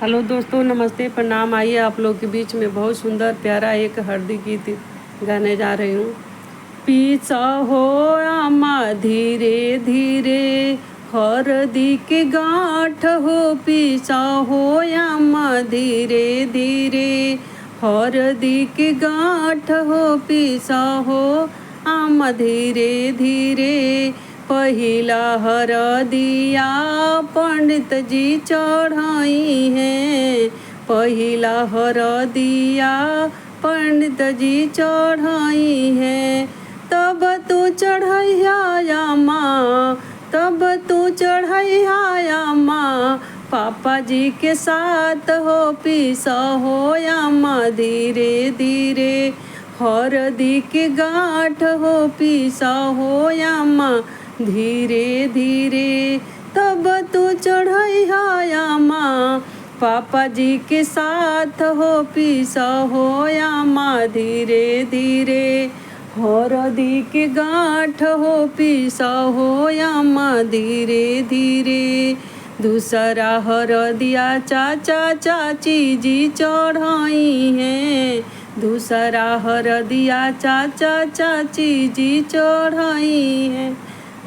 Hello दोस्तों, नमस्ते, प्रणाम। आइए आप लोग के बीच में बहुत सुंदर प्यारा एक हरदी गीत गाने जा रही हूँ। पीछा हो आमा धीरे धीरे, हरदी के गांठ हो पीछा हो आमा धीरे धीरे, हरदी के गांठ हो पीछा हो आमा धीरे धीरे। पहिला हरदिया पंडित जी चढ़ाई है, पहिला हरदिया पंडित जी चढ़ाई है। तब तू चढ़ैया माँ, तब तू चढ़ैया माँ, पापा जी के साथ हो पीसा हो माँ धीरे धीरे, हरदी के गांठ हो पीसा हो माँ धीरे धीरे। तब तू चढ़ैया माँ, पापा जी के साथ हो पीसा हो माँ धीरे धीरे, हरदी के गांठ हो पीसा हो माँ धीरे धीरे। दूसरा हरदिया चाचा चाची जी चढ़ाई है, दूसरा हरदिया चाचा चाची जी चढ़ाई है।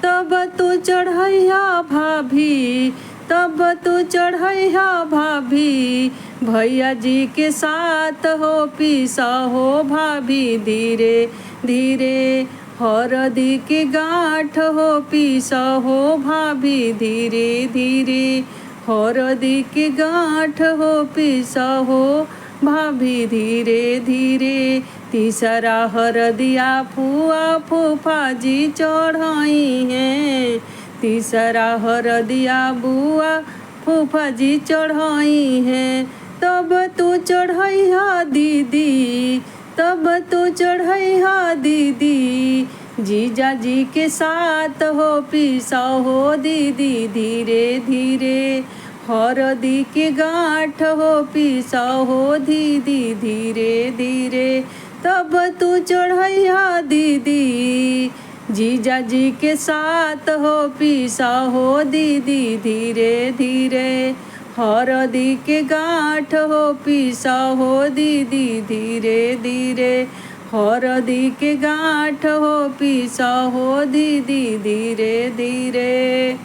तब तू चढ़ैया भाभी, तब तू चढ़ैया भाभी, भैया जी के साथ हो पीसा हो भाभी धीरे धीरे, हरदी के गांठ हो पीसा हो भाभी धीरे धीरे, हरदी के गांठ हो पीसा हो भाभी धीरे धीरे। तीसरा हरदिया फुआ फूफा जी चढ़ाई है, तीसरा हरदिया बुआ फूफा जी चढ़ाई है। तब तू चढ़ैया दीदी, तब तू चढ़ैया दीदी, जीजा जी के साथ हो पीसा हो दीदी धीरे धीरे, हरदी के गांठ हो पीसा हो दीदी धीरे धीरे। तब तू चढ़ैया दीदी, जीजा जी के साथ हो पीसा हो दीदी धीरे धीरे, हरदी के गांठ हो पीसा हो दीदी धीरे धीरे, हरदी के गांठ हो पीसा हो दीदी धीरे धीरे।